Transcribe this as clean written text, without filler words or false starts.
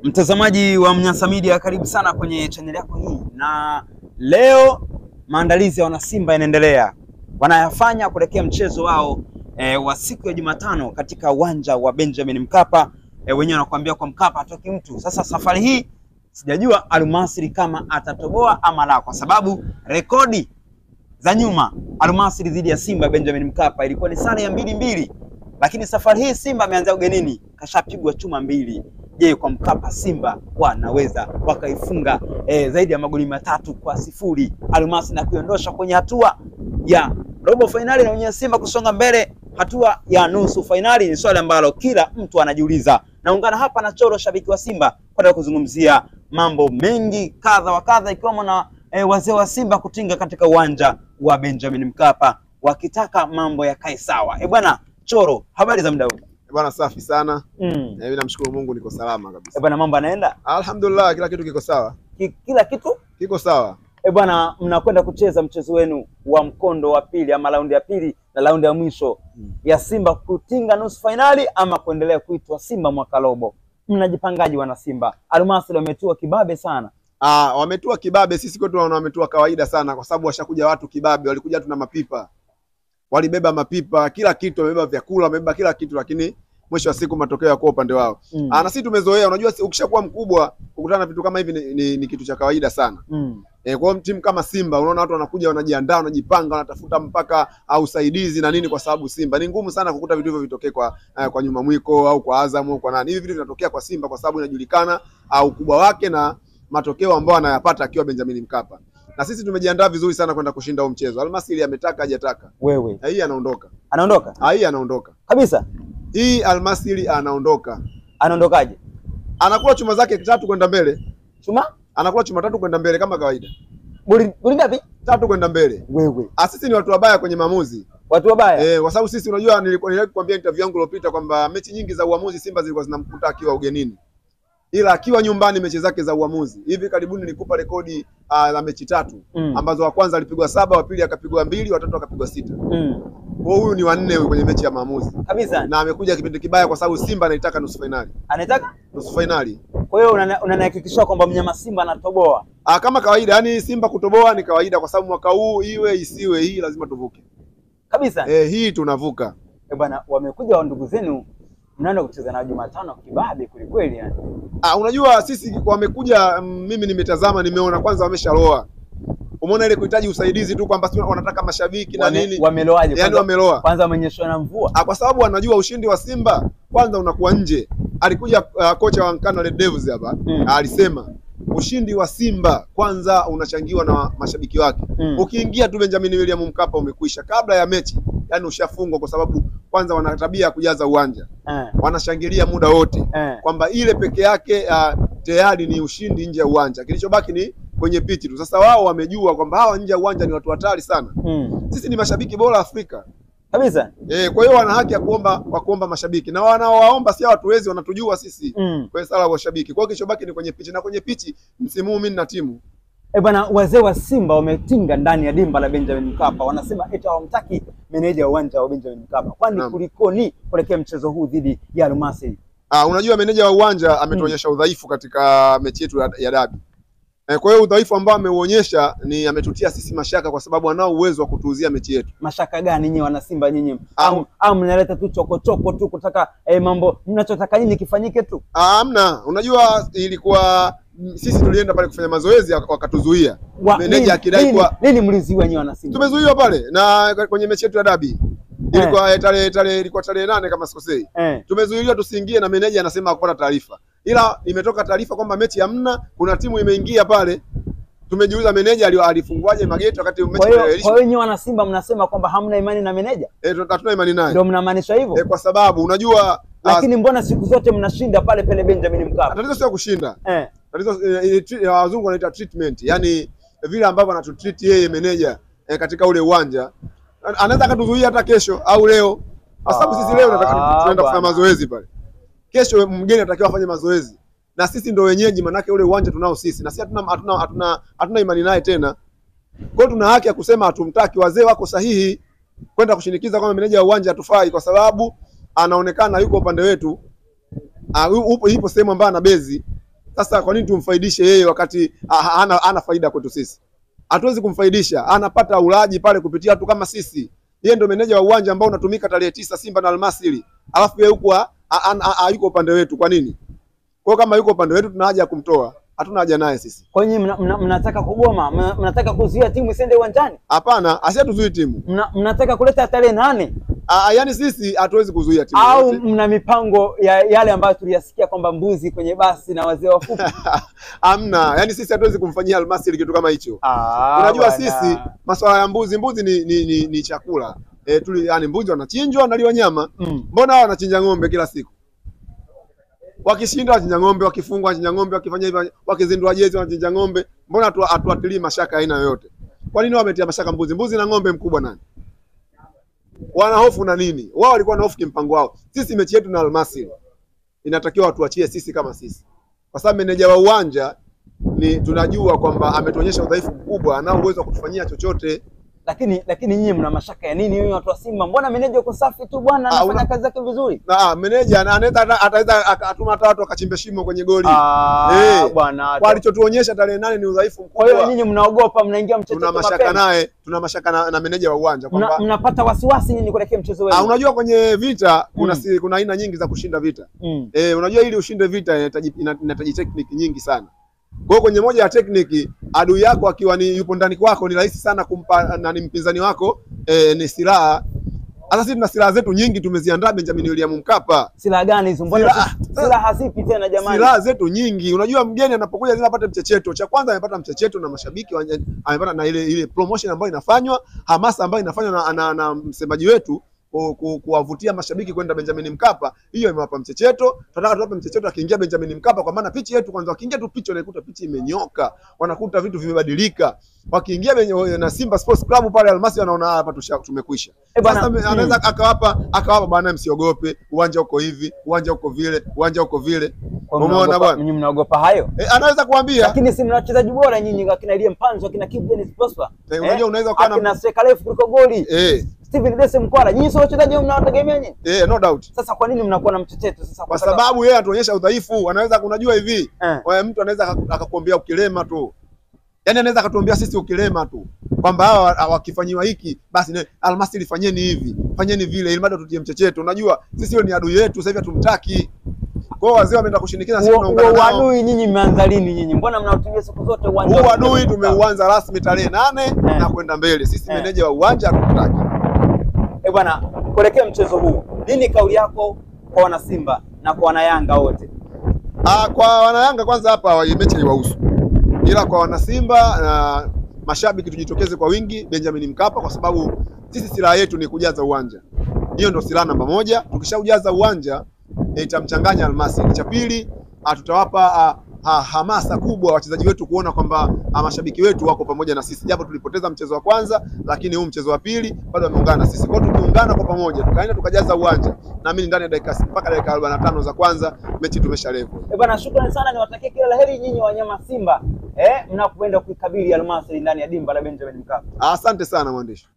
Mtazamaji wa Mnyasa Media, karibu sana kwenye channel yako hii, na leo maandalizi ya wanasimba yanaendelea, wanayafanya kuelekea mchezo wao wa siku ya Jumatano katika uwanja wa Benjamin Mkapa. Wenyewe wanakuambia kwa Mkapa hatoki mtu. Sasa safari hii sijajua Al Masry kama atatoboa ama la, kwa sababu rekodi za nyuma Al Masry dhidi ya Simba Benjamin Mkapa ilikuwa ni sare ya 2-2, lakini safari hii Simba ameanza ugenini, kashapigwa chuma 2. Je, kwa Mkapa Simba wanaweza wakaifunga zaidi ya magoli 3-0 Al Masry na kuiondosha kwenye hatua ya robo finali na wenyewe Simba kusonga mbele hatua ya nusu finali? Ni swali ambalo kila mtu anajiuliza. Naungana hapa na Choro, shabiki wa Simba, kwa kuzungumzia mambo mengi kadha wa kadha, ikiwemo na wazee wa Simba kutinga katika uwanja wa Benjamin Mkapa wakitaka mambo yakae sawa. Bwana Choro, habari za muda huu? Bwana safi sana. Mimi namshukuru Mungu niko salama kabisa. Bwana mambo yanaenda? Alhamdulillah, kila kitu kiko sawa. Kila kitu kiko sawa. Bwana, mnakwenda kucheza mchezo wenu wa mkondo wa pili ama raundi ya pili na raundi ya mwisho ya Simba kutinga nusu finali ama kuendelea kuitwa Simba mwaka robo. Mnajipangaji wana Simba? Al Masry wametua kibabe sana. Wametua kibabe, sisi kwetu wametua kawaida sana, kwa sababu washakuja watu kibabe, walikuja tuna mapipa. Walibeba mapipa, kila kitu, wamebeba vyakula, wamebeba kila kitu, lakini mwisho wa siku matokeo yako upande wao. Na sisi tumezoea, unajua ukishakuwa mkubwa kukutana na vitu kama hivi ni kitu cha kawaida sana. Kwa timu kama Simba unaona watu wanakuja wanajiandaa, wanajipanga, wanatafuta mpaka usaidizi na nini, kwa sababu Simba ni ngumu sana kukuta vitu hivyo vitokee kwa nyuma mwiko au kwa Azam au kwa nani. Hivi vitu vinatokea kwa Simba kwa sababu inajulikana ukubwa wake na matokeo ambayo anayapata akiwa Benjamin Mkapa. Na sisi tumejiandaa vizuri sana kwenda kushinda huo mchezo. Al Masry ametaka hajataka. Wewe. Hii anaondoka. Anaondoka? Hii anaondoka. Kabisa. Hii Al Masry anaondoka. Anaondokaje? Anakula chuma zake 3 kwenda mbele. Chuma? Anakula chuma 3 kwenda mbele kama kawaida. Goli ngapi? 3 kwenda mbele. Wewe. Sisi ni watu wabaya kwenye maamuzi. Watu wabaya? Kwa sababu sisi unajua nilikwambia interview yangu iliyopita kwamba mechi nyingi za uamuzi Simba zilikuwa zinamkuta akiwa ugenini. Ila akiwa nyumbani mechi zake za uamuzi. Hivi karibuni nilikupa rekodi la mechi 3 ambazo wa kwanza alipigwa 7, wa pili akapigwa 2, wa tatu akapigwa 6. Kwa huyu ni wa 4 huyu kwenye mechi ya maamuzi. Kabisa. Na amekuja kipindi kibaya kwa sababu Simba anaitaka nusu finali. Anaitaka nusu finali. Kwa hiyo unanihakikishia kwamba mnyama Simba anatoboa? Kama kawaida, yani Simba kutoboa ni kawaida, kwa sababu mwaka huu iwe isiwe hii lazima tuvuke. Kabisa. Hii tunavuka. Bwana, wamekuja wa ndugu zenu mnaenda kucheza na Jumatano kibabe kweli yani. Unajua sisi wamekuja, mimi nimetazama, nimeona kwanza wameshaloa. Umeona ile kuhitaji usaidizi tu kwamba wanataka mashabiki na nini. Wameloaje? Yani wameloa. Kwanza wamenyeshwa na mvua. Kwa sababu wanajua ushindi wa Simba kwanza unakuwa nje. Alikuja kocha wa Nkana Red Devils hapa, alisema ushindi wa Simba kwanza unachangiwa na mashabiki wake. Ukiingia tu Benjamin William Mkapa umekwisha kabla ya mechi. Yani ushafungwa, kwa sababu kwanza wana tabia ya kujaza uwanja. Wanashangilia muda wote. Kwamba ile peke yake tayari ni ushindi nje ya uwanja. Kilichobaki ni kwenye pitch tu. Sasa wao wamejua kwamba hawa nje ya uwanja ni watu hatari sana. Sisi ni mashabiki bora Afrika. Kabisa. Kwa hiyo wana haki ya kuomba mashabiki, na wanaowaomba si watu wezi, wanatujua sisi. Kwa sala wa mashabiki. Kwa hiyo kilichobaki ni kwenye pitch, na kwenye pitch msimu huu mimi na timu. Bwana, wazee wa Simba wametinga ndani ya dimba la Benjamin Mkapa. Wanasema eti hawamtaki meneja wa uwanja wa Benjamin Mkapa. Kwani kulikoni kuelekea mchezo huu dhidi ya Al Masry? Unajua meneja wa uwanja ametuonyesha udhaifu katika mechi yetu ya dabi. Kwa hiyo udhaifu ambao ameuonyesha ni ametutia sisi mashaka, kwa sababu anao uwezo wa kutuuzia mechi yetu. Mashaka gani nyinyi wana Simba nyinyi? Au mnaleta tu chokochoko tu kutaka mambo mnachotaka nini kifanyike tu? Hamna. Unajua ilikuwa sisi tulienda pale kufanya mazoezi wakatuzuia. Meneja akidai kwa nini mlizuiwa nyinyi wana Simba? Tumezuiwa pale na kwenye mechi yetu ya dabi. Ilikuwa tarehe 8 kama sikosei. Tumezuiliwa tusiingie, na meneja anasema hakupata taarifa. Ila imetoka taarifa kwamba mechi hamna, kuna timu imeingia pale. Tumejiuliza meneja alifunguaje mageti wakati mechi inaisha. Kwa hiyo nyinyi wana Simba mnasema kwamba hamna imani na meneja? Hatuna imani naye. Ndio mnamaanisha hivyo? Kwa sababu unajua lakini mbona siku zote mnashinda pale Benjamin Mkapa? Tatizo sio kushinda. Tatizo wazungu wanaita treatment. Yaani vile ambavyo anatutreat yeye meneja katika ule uwanja. Anaweza akatuzuia hata kesho au leo. Kwa sababu sisi leo tunaenda kufanya mazoezi pale. Kesho mgeni atakiwa afanye mazoezi. Na sisi ndio wenyeji, manake ule uwanja tunao sisi. Na sisi hatuna imani naye tena. Kwa hiyo tuna haki ya kusema hatumtaki. Wazee wako sahihi kwenda kushinikiza kwamba meneja wa uwanja hatufai, kwa sababu anaonekana yuko upande wetu. Ipo sehemu ambayo ana bezi. Sasa kwa nini tumfaidishe yeye wakati hana faida kwetu sisi? Hatuwezi kumfaidisha, anapata ulaji pale kupitia watu kama sisi. Yeye ndio meneja wa uwanja ambao unatumika tarehe 9 Simba na Almasiri. Alafu yeye huko yuko upande wetu. Kwa nini? Kwa kama yuko upande wetu tuna haja ya kumtoa. Hatuna haja naye sisi. Kwa nini mnataka kugoma? Mnataka kuzuia timu isiende uwanjani? Hapana, asiatuzuie timu. Mnataka kuleta tarehe 8? Yaani sisi hatuwezi kuzuia timu. Au mna mipango ya yale ambayo tuliyasikia kwamba mbuzi kwenye basi na wazee wafupi? Hamna. Yaani sisi hatuwezi kumfanyia Almasiri kitu kama hicho. Unajua sisi masuala ya mbuzi ni chakula. Yaani mbuzi wanachinjwa wanaliwa nyama. Mbona hao wanachinja ng'ombe kila siku? Wakishinda wachinja ng'ombe, wakifungwa wachinja ng'ombe, wakifanya hivyo wakizindua jezi wanachinja ng'ombe. Mbona hatuatilii mashaka aina yoyote? Kwa nini wametia mashaka mbuzi? Mbuzi na ng'ombe mkubwa nani? Wana hofu na nini? Wao walikuwa na hofu kimpango wao. Sisi mechi yetu na Almasiri inatakiwa watuachie sisi kama sisi. Kwa sababu meneja wa uwanja tunajua kwamba ametuonyesha udhaifu mkubwa, anao uwezo wa kutufanyia chochote. Lakini nyinyi mna mashaka ya nini nyinyi watu wa Simba? Mbona meneja yuko safi tu bwana, anafanya kazi yake vizuri. Meneja ataweza atuma hata watu akachimbe shimo kwenye goli. Bwana. Kwa alichotuonyesha tarehe 8 ni udhaifu mkubwa. Kwa hiyo nyinyi mnaogopa, mnaingia mchezo mapema. Tuna mashaka naye, tuna mashaka na meneja wa uwanja kwamba mnapata wasiwasi nyinyi kuelekea mchezo wenu. Unajua kwenye vita kuna aina nyingi za kushinda vita. Unajua ili ushinde vita inahitaji technique nyingi sana. Kwa hiyo kwenye moja ya tekniki, adui yako akiwa yupo ndani kwako ni rahisi sana kumpa ni mpinzani wako ni silaha. Sasa sisi tuna silaha zetu nyingi tumeziandaa Benjamin William Mkapa. Silaha gani hizo? Mbona silaha hazipi tena jamani? Silaha zetu nyingi. Unajua mgeni anapokuja lazima apate mchecheto. Cha kwanza amepata mchecheto na mashabiki, amepata na ile promotion ambayo inafanywa, hamasa ambayo inafanywa na msemaji wetu kuwavutia mashabiki kwenda Benjamin Mkapa. Hiyo imewapa mchecheto. Tunataka tuwape mchecheto akiingia Benjamin Mkapa, kwa maana pichi yetu kwanza, wakiingia tu pichi wanaikuta pichi imenyoka, wanakuta vitu vimebadilika. Wakiingia na Simba Sports Club pale Almasi wanaona hapa tumekwisha. Sasa anaweza akawapa bwana, msiogope, uwanja uko hivi, uwanja uko vile, uwanja uko vile. Umeona bwana? Nyinyi mnaogopa hayo? Anaweza kuambia. Lakini si mna wachezaji bora nyinyi, akina Elie Mpanzo, akina Kibu Denis Prosper. Unajua unaweza kuwa na striker refu kuliko goli. Steven Dese Mkwala. Nyinyi sio wachezaji mnawategemea nyinyi? No doubt. Sasa kwa nini mnakuwa na mchecheto sasa? Kwa sababu yeye atuonyesha udhaifu. Anaweza unajua hivi, mtu anaweza akakuambia ukilema tu. Yaani anaweza akatuambia sisi ukilema tu kwamba hawa wakifanyiwa hiki basi Almasiri fanyeni hivi, fanyeni vile, ili bado tutie mchecheto. Unajua sisi hiyo ni adui yetu, sasa hivi hatumtaki. Kwa hiyo wazee wameenda kushinikiza sisi tunaungana nao. Adui nyinyi mmeanza lini nyinyi? Mbona mnaotumia siku zote uwanja? Huo adui tumeuanza rasmi tarehe 8 na kwenda mbele. Sisi meneja wa uwanja hatumtaki. Bwana, kuelekea mchezo huu, nini kauli yako kwa wana Simba na kwa wana Yanga wote? Kwa wana Yanga kwanza hapa mechi haiwahusu. Ila kwa wana Simba mashabiki tujitokeze kwa wingi Benjamin Mkapa, kwa sababu sisi silaha yetu ni kujaza uwanja. Hiyo ndio silaha namba 1. Tukishaujaza uwanja itamchanganya Almasiri. Cha pili, tutawapa hamasa kubwa wachezaji wetu kuona kwamba mashabiki wetu wako pamoja na sisi, japo tulipoteza mchezo wa kwanza, lakini huu mchezo wa pili bado wameungana na sisi. Kwa hiyo tukiungana kwa pamoja tukaenda tukajaza uwanja, naamini ndani ya mpaka dakika 45 za kwanza mechi tumeshalevo. Bwana, shukrani sana, niwatakie kila laheri nyinyi wanyama Simba mnapoenda kuikabili Almasiri ndani ya dimba la Benjamin Mkapa. Asante sana mwandishi.